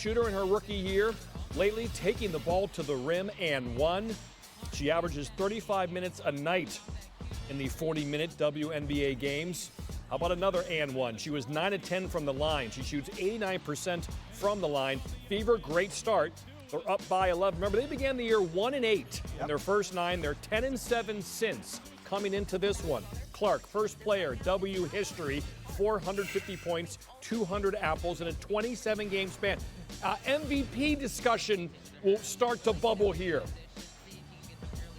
shooter in her rookie year. Lately, taking the ball to the rim and one. She averages 35 minutes a night in the 40-minute WNBA games. How about another and one? She was 9 of 10 from the line. She shoots 89% from the line. Fever, great start. They're up by 11. Remember, they began the year 1-8 in their first 9. They're 10-7 since coming into this one. Clark, first player, W history, 450 points, 200 apples in a 27-game span. MVP discussion will start to bubble here.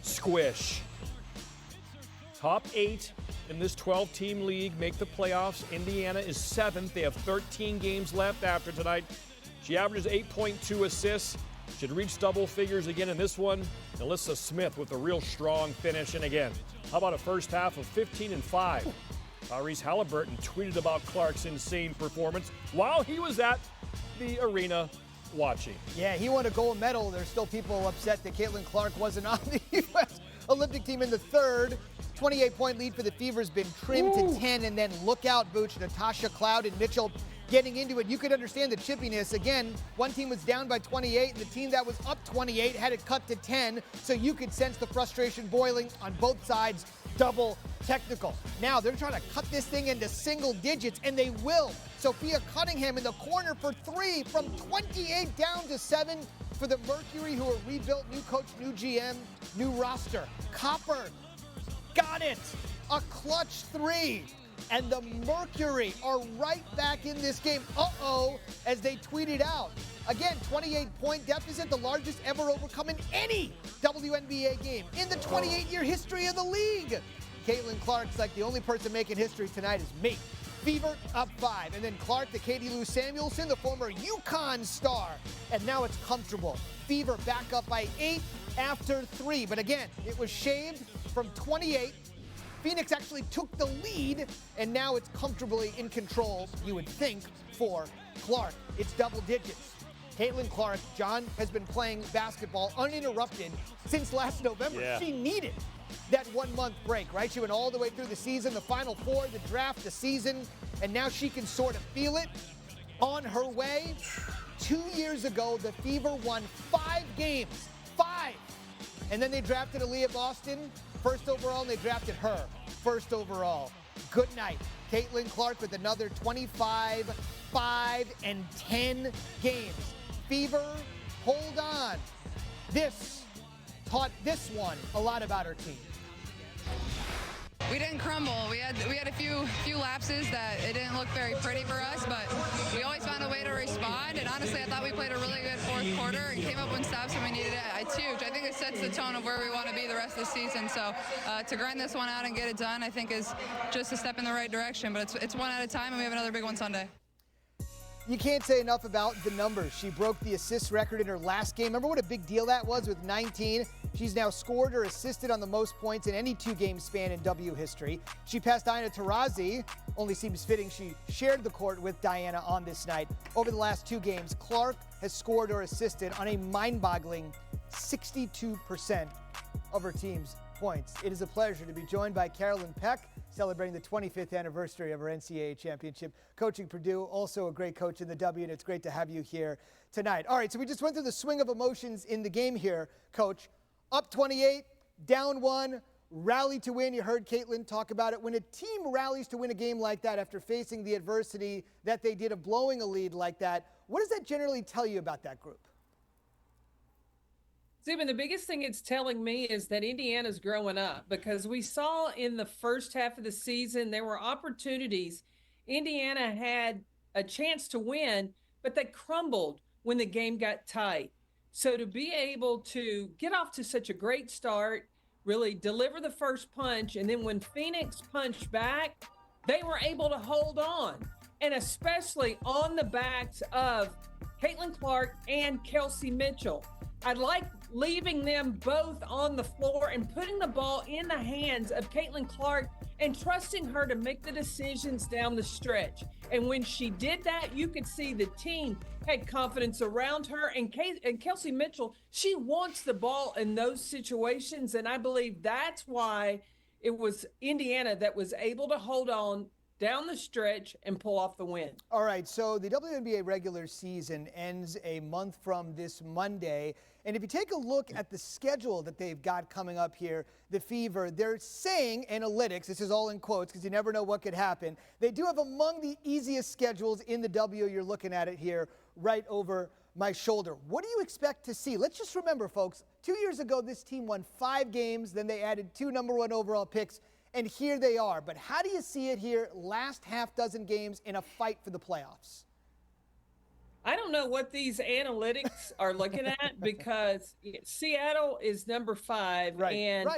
Squish. Top 8 in this 12-team league make the playoffs. Indiana is 7th. They have 13 games left after tonight. She averages 8.2 assists. Should reach double figures again in this one. Alyssa Smith with a real strong finish. And again, how about a first half of 15-5? Tyrese Halliburton tweeted about Clark's insane performance while he was at the arena watching. Yeah, he won a gold medal. There's still people upset that Caitlin Clark wasn't on the U.S. Olympic team in the third. 28-point lead for the Fever has been trimmed to 10, and then look out, Booch. Natasha Cloud and Mitchell getting into it. You could understand the chippiness. Again, one team was down by 28, and the team that was up 28 had it cut to 10, so you could sense the frustration boiling on both sides. Double technical. Now they're trying to cut this thing into single digits, and they will. Sophia Cunningham in the corner for 3 from 28 down to 7 for the Mercury, who are rebuilt, new coach, new GM, new roster. Copper got it. A clutch 3. And the Mercury are right back in this game. As they tweeted out. Again, 28-point deficit, the largest ever overcome in any WNBA game in the 28-year history of the league. Caitlin Clark's like the only person making history tonight is me. Fever up 5. And then Clark, the Katie Lou Samuelson, the former UConn star. And now it's comfortable. Fever back up by 8 after 3. But again, it was shaved from 28. Phoenix actually took the lead, and now it's comfortably in control, you would think, for Clark. It's double digits. Caitlin Clark, John, has been playing basketball uninterrupted since last November. Yeah. She needed that 1 month break, right? She went all the way through the season, the Final Four, the draft, the season, and now she can sort of feel it on her way. 2 years ago, the Fever won 5 games. 5! And then they drafted Aaliyah Boston, first overall, and they drafted her first overall. Good night. Caitlin Clark with another 25, 5, and 10 games. Fever, hold on. This taught this one a lot about her team. We didn't crumble. We had a few lapses that it didn't look very pretty for us, but we always found a way to respond. And honestly, I thought we played a really good fourth quarter and came up when stops when we needed it. It's huge. I think it sets the tone of where we want to be the rest of the season. So to grind this one out and get it done, I think is just a step in the right direction. But it's one at a time, and we have another big one Sunday. You can't say enough about the numbers. She broke the assist record in her last game. Remember what a big deal that was with 19? She's now scored or assisted on the most points in any 2-game span in W history. She passed Diana Taurasi. Only seems fitting she shared the court with Diana on this night. Over the last 2 games, Clark has scored or assisted on a mind-boggling 62% of her team's points. It is a pleasure to be joined by Carolyn Peck, celebrating the 25th anniversary of her NCAA championship. Coaching Purdue, also a great coach in the W, and it's great to have you here tonight. All right, so we just went through the swing of emotions in the game here, Coach. Up 28, down 1, rally to win. You heard Caitlin talk about it. When a team rallies to win a game like that after facing the adversity that they did of blowing a lead like that, what does that generally tell you about that group? Zubin, the biggest thing it's telling me is that Indiana's growing up, because we saw in the first half of the season there were opportunities. Indiana had a chance to win, but they crumbled when the game got tight. So to be able to get off to such a great start, really deliver the first punch, and then when Phoenix punched back, they were able to hold on, and especially on the backs of Caitlin Clark and Kelsey Mitchell. I like leaving them both on the floor and putting the ball in the hands of Caitlin Clark and trusting her to make the decisions down the stretch. And when she did that, you could see the team had confidence around her. And Kelsey Mitchell, she wants the ball in those situations. And I believe that's why it was Indiana that was able to hold on down the stretch and pull off the win. All right, so the WNBA regular season ends a month from this Monday. And if you take a look at the schedule that they've got coming up here, the Fever, they're saying, analytics, this is all in quotes because you never know what could happen, they do have among the easiest schedules in the W. You're looking at it here right over my shoulder. What do you expect to see? Let's just remember, folks, 2 years ago, this team won 5 games. Then they added 2 #1 overall picks. And here they are. But how do you see it here, last half dozen games in a fight for the playoffs? I don't know what these analytics are looking at because Seattle is number 5, and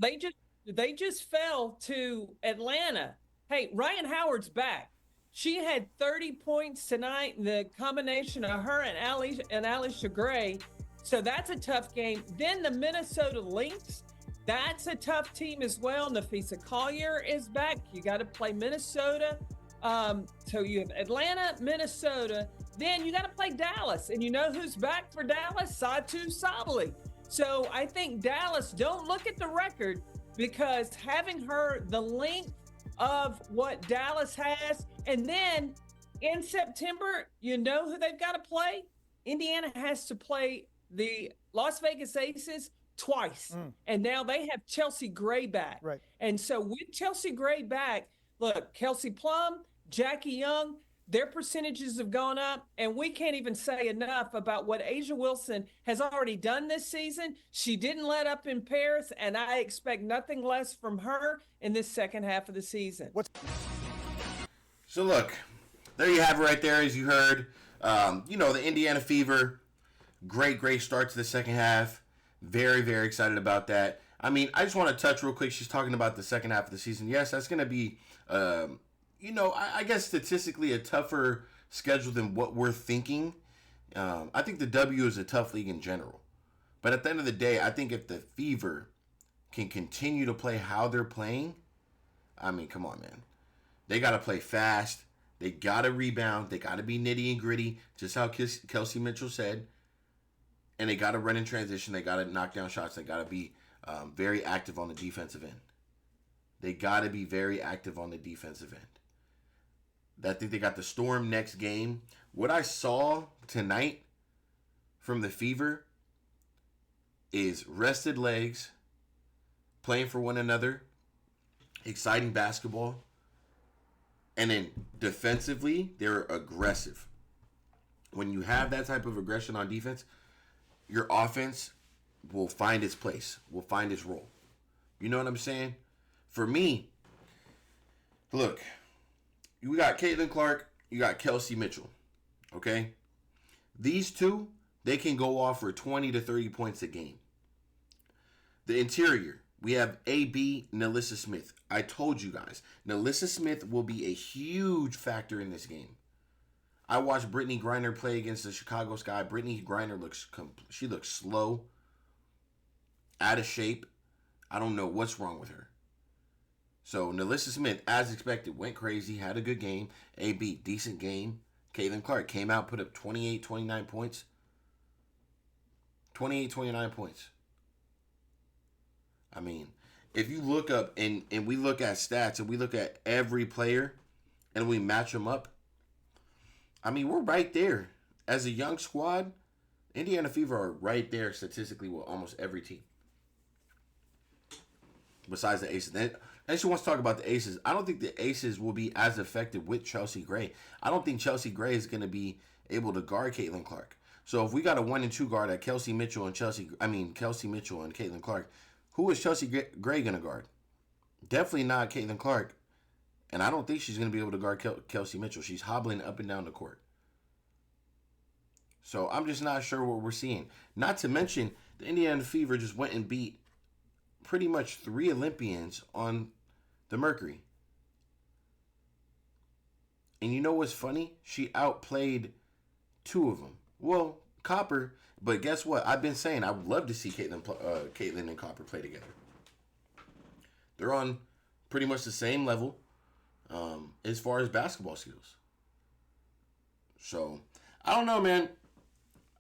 they just fell to Atlanta. Hey, Ryan Howard's back. She had 30 points tonight, the combination of her and Alicia Gray. So that's a tough game. Then the Minnesota Lynx, that's a tough team as well. Nafisa Collier is back. You got to play Minnesota. So you have Atlanta, Minnesota. Then you got to play Dallas. And you know who's back for Dallas? Satu Sabali. So I think Dallas, don't look at the record, because having her the length of what Dallas has, and then in September, you know who they've got to play? Indiana has to play the Las Vegas Aces twice. And now they have Chelsea Gray back. Right. And so with Chelsea Gray back, look, Kelsey Plum, Jackie Young, their percentages have gone up, and we can't even say enough about what Asia Wilson has already done this season. She didn't let up in Paris, and I expect nothing less from her in this second half of the season. So look, there you have it right there, as you heard. The Indiana Fever, great start to the second half. Very, very excited about that. I mean, I just want to touch real quick. She's talking about the second half of the season. Yes, that's going to be, I guess statistically a tougher schedule than what we're thinking. I think the W is a tough league in general. But at the end of the day, I think if the Fever can continue to play how they're playing, I mean, come on, man. They got to play fast. They got to rebound. They got to be nitty and gritty, just how Kelsey Mitchell said. And they got to run in transition. They got to knock down shots. They got to be very active on the defensive end. They got to be very active on the defensive end. I think they got the Storm next game. What I saw tonight from the Fever is rested legs, playing for one another, exciting basketball, and then defensively, they're aggressive. When you have that type of aggression on defense, your offense will find its place, will find its role. You know what I'm saying? For me, look, you got Caitlin Clark, you got Kelsey Mitchell, okay? These two, they can go off for 20 to 30 points a game. The interior, we have AB, Nalissa Smith. I told you guys, Nalissa Smith will be a huge factor in this game. I watched Brittany Griner play against the Chicago Sky. Brittany Griner looks slow, out of shape. I don't know what's wrong with her. So Nalissa Smith, as expected, went crazy, had a good game. AB, decent game. Caitlin Clark came out, put up 28, 29 points. 28, 29 points. I mean, if you look up and we look at stats and we look at every player and we match them up, I mean, we're right there. As a young squad, Indiana Fever are right there statistically with almost every team. Besides the Aces. And she wants to talk about the Aces. I don't think the Aces will be as effective with Chelsea Gray. I don't think Chelsea Gray is going to be able to guard Caitlin Clark. So if we got a 1 and 2 guard at Kelsey Mitchell and Caitlin Clark, who is Chelsea Gray going to guard? Definitely not Caitlin Clark. And I don't think she's going to be able to guard Kelsey Mitchell. She's hobbling up and down the court. So I'm just not sure what we're seeing. Not to mention, the Indiana Fever just went and beat pretty much 3 Olympians on the Mercury. And you know what's funny? She outplayed 2 of them. Well, Copper, but guess what? I've been saying I would love to see Caitlin and Copper play together. They're on pretty much the same level as far as basketball skills. So, I don't know, man.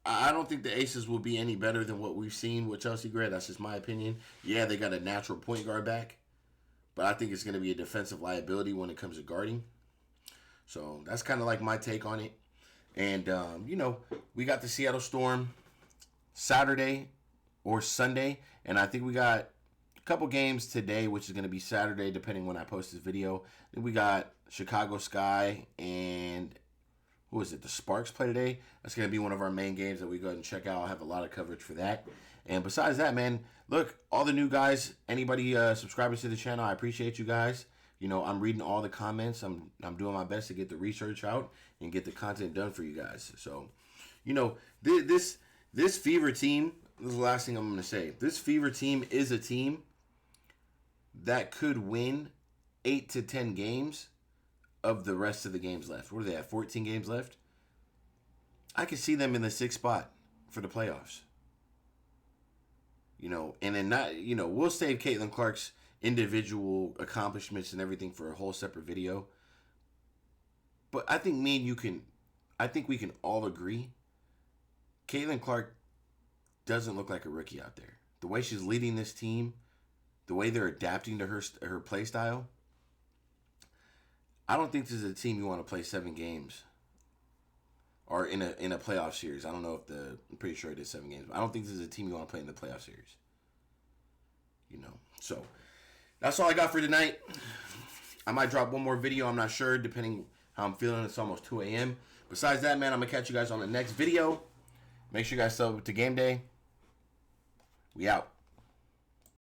I don't think the Aces will be any better than what we've seen with Chelsea Gray. That's just my opinion. Yeah, they got a natural point guard back. but I think it's going to be a defensive liability when it comes to guarding. So that's kind of like my take on it. And, you know, we got the Seattle Storm Saturday or Sunday. And I think we got a couple games today, which is going to be Saturday, depending when I post this video. Then we got Chicago Sky and, who is it, the Sparks play today. That's going to be one of our main games that we go ahead and check out. I'll have a lot of coverage for that. And besides that, man, look, all the new guys, anybody subscribing to the channel, I appreciate you guys. You know, I'm reading all the comments. I'm doing my best to get the research out and get the content done for you guys. So, you know, this Fever team, this is the last thing I'm going to say. This Fever team is a team that could win 8 to 10 games of the rest of the games left. What do they have, 14 games left? I could see them in the 6th spot for the playoffs. You know, and then not, you know, we'll save Caitlin Clark's individual accomplishments and everything for a whole separate video. But I think I think we can all agree Caitlin Clark doesn't look like a rookie out there. The way she's leading this team, the way they're adapting to her play style, I don't think this is a team you want to play 7 games or in a playoff series. I don't know if I'm pretty sure it is 7 games. But I don't think this is a team you want to play in the playoff series. You know, so that's all I got for tonight. I might drop one more video. I'm not sure, depending how I'm feeling. It's almost 2 a.m. Besides that, man, I'm going to catch you guys on the next video. Make sure you guys sub to game day. We out.